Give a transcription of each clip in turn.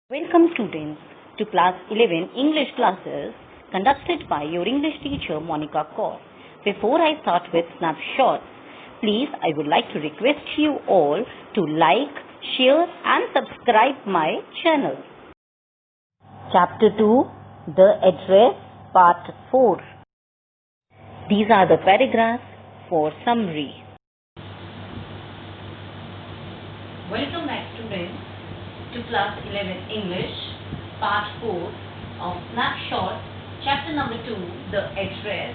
Welcome students to class 11 English classes conducted by your English teacher Monica Kaur. Before I start with snapshots, please I would like to request you all to like, share and subscribe my channel. Chapter 2, The Address, Part 4. These are the paragraphs for summary. Welcome back students to class 11 English, part 4 of Snapshot, chapter number 2, The Address,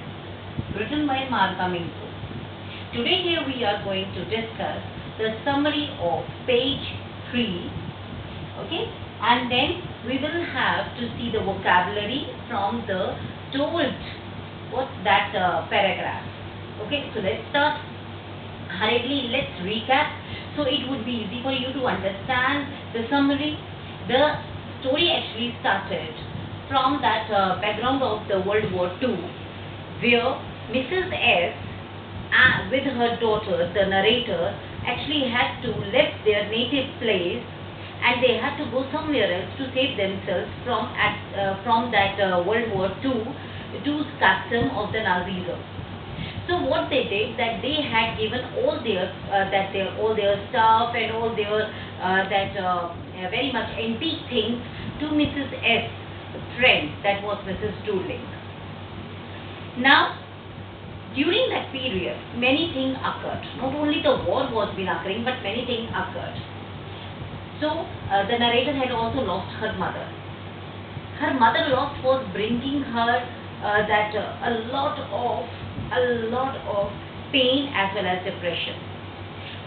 written by Martha Minko. Today here we are going to discuss the summary of page 3, okay, and then we will have to see the vocabulary from the told, what's that paragraph, okay. So let's start hurriedly. Let's recap so it would be easy for you to understand the summary. The story actually started from that background of the World War II, where Mrs. S with her daughter, the narrator, actually had to leave their native place and they had to go somewhere else to save themselves from that World War II to custom of the Nazism. So what they did, that they had given all their stuff and all their very much antique things to Mrs. S. friend, that was Mrs. Durling. Now, during that period, many things occurred. Not only the war was been occurring, but many things occurred. So the narrator had also lost her mother. Her mother loss was bringing her a lot of pain as well as depression.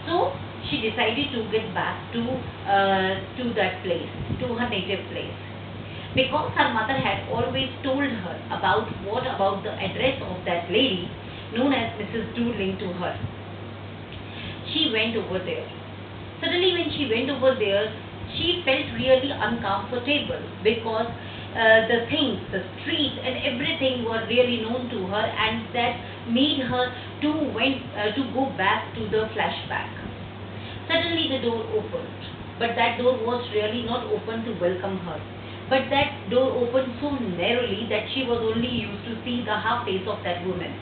So she decided to get back to that place, to her native place, because her mother had always told her about the address of that lady known as Mrs. Durling to her. She went over there. Suddenly when she went over there, she felt really uncomfortable because the things, the streets and everything were really known to her, and that made her to go back to the flashback. Suddenly the door opened, but that door was really not open to welcome her. But that door opened so narrowly that she was only used to see the half face of that woman.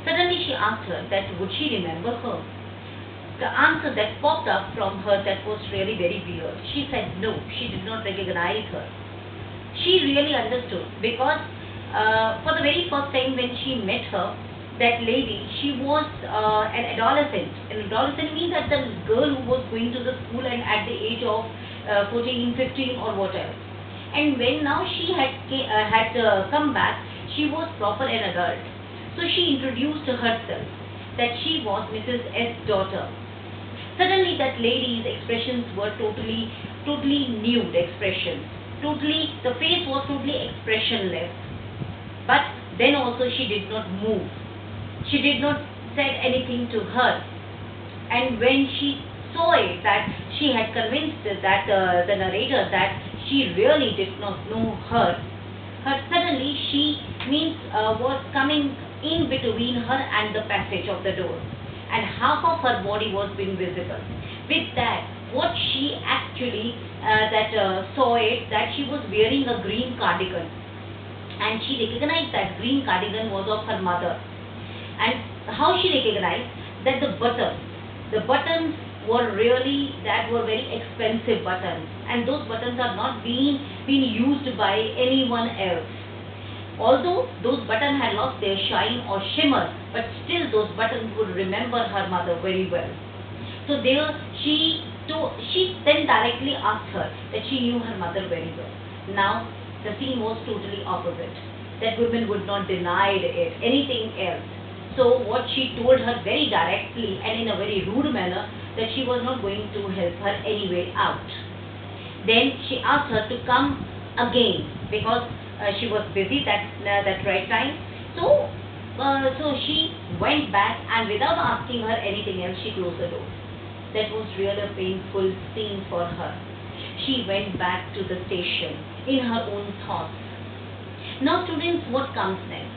Suddenly she asked her that would she remember her. The answer that popped up from her, that was really very weird. She said no, she did not recognize her. She really understood, because for the very first time when she met her, that lady, she was an adolescent. An adolescent means that the girl who was going to the school and at the age of 14, 15 or whatever. And when now she had come back, she was proper an adult. So she introduced herself that she was Mrs. S. daughter. Suddenly that lady's expressions were totally nude expressions. The face was totally expressionless. But then also she did not move. She did not said anything to her. And when she saw it, that she had convinced that the narrator that she really did not know her, suddenly she was coming in between her and the passage of the door, and half of her body was being visible. With that, what she actually saw it, that she was wearing a green cardigan, and she recognized that green cardigan was of her mother. And how she recognized that the buttons were very expensive buttons, and those buttons are not being used by anyone else. Although those buttons had lost their shine or shimmer, but still those buttons would remember her mother very well. So there she then directly asked her that she knew her mother very well. Now the scene was totally opposite. That woman would not deny it, anything else. So what she told her very directly and in a very rude manner, that she was not going to help her anyway out. Then she asked her to come again, because she was busy that right time. So she went back, and without asking her anything else, she closed the door. That was really a painful scene for her. She went back to the station in her own thoughts. Now students, what comes next?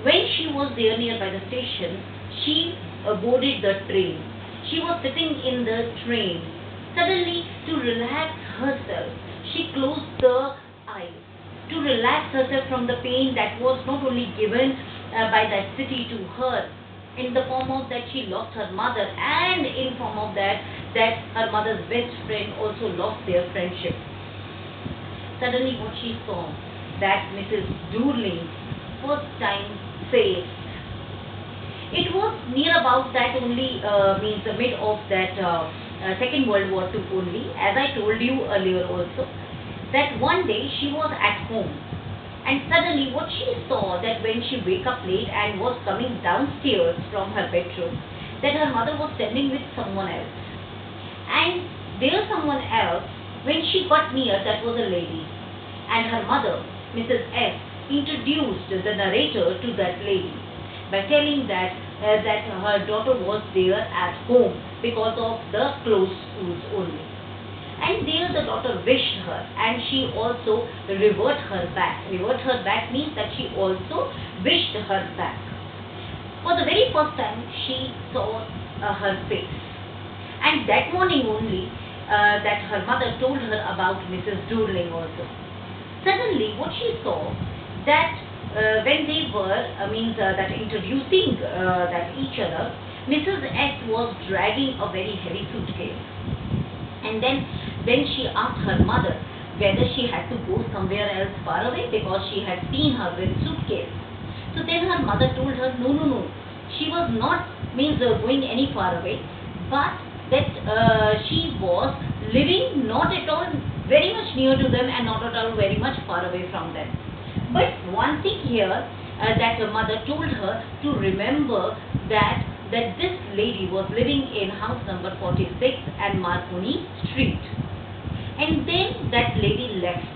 When she was there nearby the station, she boarded the train. She was sitting in the train. Suddenly, to relax herself, she she closed the eyes to relax herself from the pain that was not only given by that city to her in the form of that she lost her mother, and in form of that her mother's best friend also lost their friendship. Suddenly what she saw, that Mrs. Durling first time face. It was near about that only, means the mid of that Second World War II only, as I told you earlier also, that one day she was at home, and suddenly what she saw, that when she wake up late and was coming downstairs from her bedroom, that her mother was standing with someone else. And there someone else, when she got near, that was a lady. And her mother, Mrs. S, introduced the narrator to that lady by telling that her daughter was there at home because of the closed schools only. And there the daughter wished her, and she also revert her back. Revert her back means that she also wished her back. For the very first time, she saw her face. And that morning only, that her mother told her about Mrs. Durling also. Suddenly, what she saw, that when they were, that introducing that each other, Mrs. S was dragging a very heavy suitcase. And then she asked her mother whether she had to go somewhere else far away, because she had seen her with suitcase. So then her mother told her, no. She was not going any far away, but that she was living not at all very much near to them and not at all very much far away from them. But one thing here, that her mother told her to remember that this lady was living in house number 46 and Marconi Street. And then that lady left.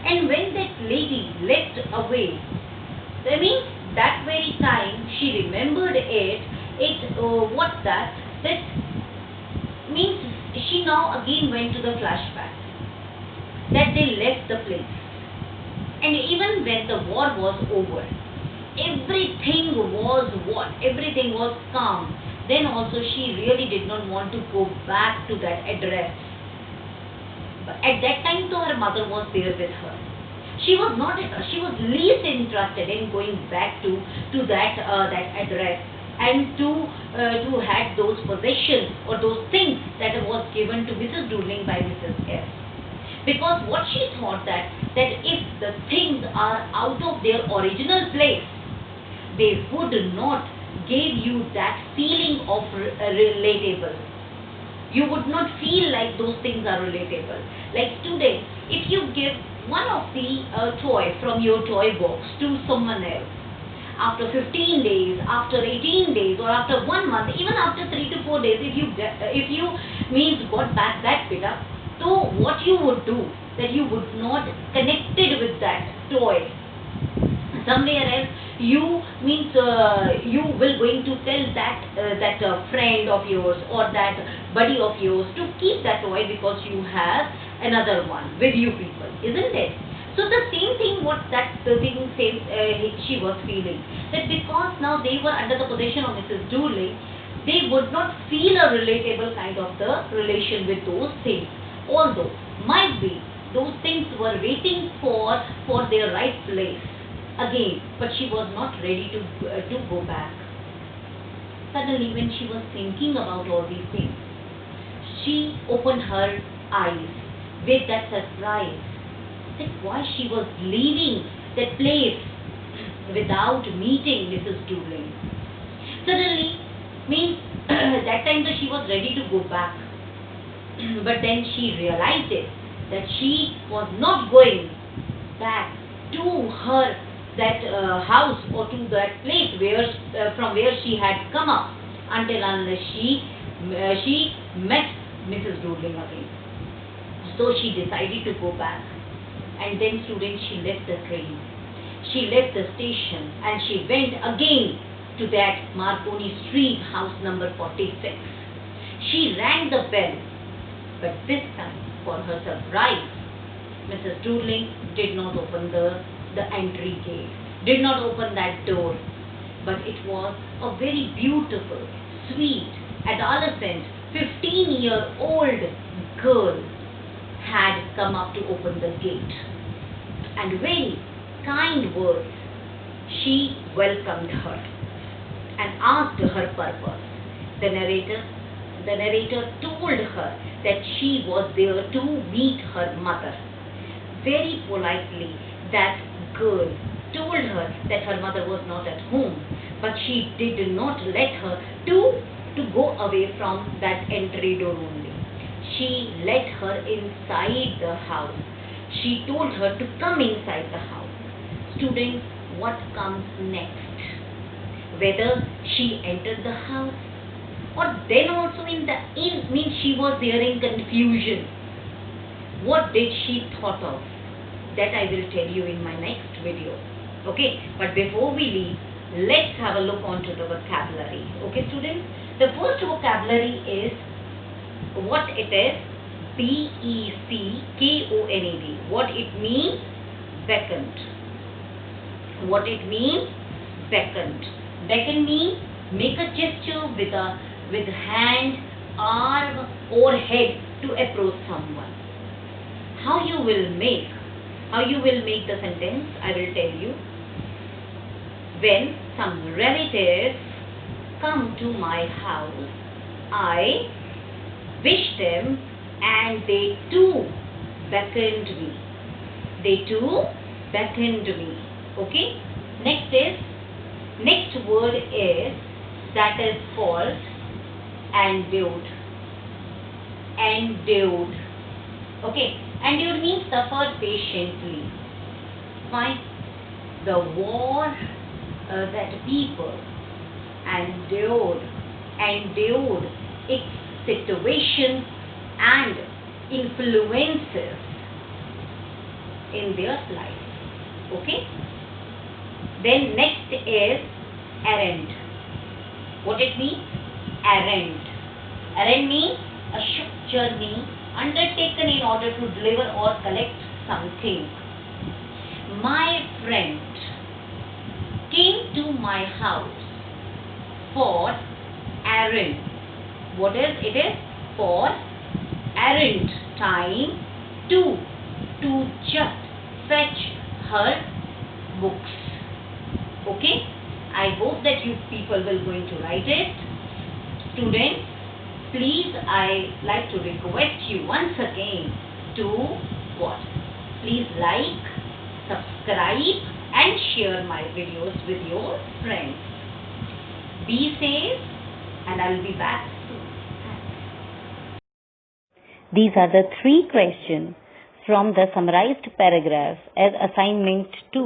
And when that lady left away, that very time she remembered that means she now again went to the flashback, that they left the place. And even when the war was over, everything was calm. Then also she really did not want to go back to that address. But at that time, though, her mother was there with her. She was least interested in going back to that address and to have those possessions or those things that was given to Mrs. Durling by Mrs. S. Because what she thought, that if the things are out of their original place, they would not give you that feeling of relatable. You would not feel like those things are relatable. Like today, if you give one of the toy from your toy box to someone else, after 15 days, after 18 days, or after 1 month, even after 3 to 4 days, if you got back that bit up, so what you would do, that you would not connected with that toy. Somewhere else, you will going to tell that friend of yours or that buddy of yours to keep that toy because you have another one with you people, isn't it? So the same thing, she was feeling, that because now they were under the possession of Mrs. Durling, they would not feel a relatable kind of the relation with those things. Although might be those things were waiting for their right place again, but she was not ready to go back. Suddenly, when she was thinking about all these things, she opened her eyes with that surprise, that why she was leaving that place without meeting Mrs. Durling. Suddenly, that time that she was ready to go back, but then she realized that she was not going back to her house or to that place from where she had come up, until unless she met Mrs. Durling again. So she decided to go back, and then students, she left the train, she left the station, and she went again to that Marconi Street, house number 46. She rang the bell, but this time, for her surprise, Mrs. Durling did not open the entry gate, did not open that door, but it was a very beautiful, sweet, adolescent, 15-year-old girl, had come up to open the gate, and very kind words she welcomed her and asked her purpose. The narrator told her that she was there to meet her mother. Very politely, that girl told her that her mother was not at home, but she did not let her to go away from that entry door only. She let her inside the house. She told her to come inside the house. Students, what comes next? Whether she entered the house or then also means she was there in confusion. What did she thought of? That I will tell you in my next video. Okay, but before we leave, let's have a look onto the vocabulary. Okay, students, the first vocabulary is what it is. B-E-C-K-O-N-E-D. What it means? Beckoned. What it means? Beckoned. Beckon means make a gesture with hand, arm or head to approach someone. How you will make the sentence, I will tell you. When some relatives come to my house, I wish them and they too beckoned me. They too beckoned me. Okay? Next word is that is called endured. Endured. Okay? Endured means suffered patiently. Fine. The war that people endured its situations and influences in their life. Okay? Then next is errand. What it means? Errand. Errand means a short journey undertaken in order to deliver or collect something. My friend came to my house for errand. What is it? Is for errand time to just fetch her books. Okay? I hope that you people will going to write it. Students, please, I like to request you once again to what? Please like, subscribe and share my videos with your friends. Be safe and I will be back soon. These are the 3 questions from the summarized paragraph as assignment 2.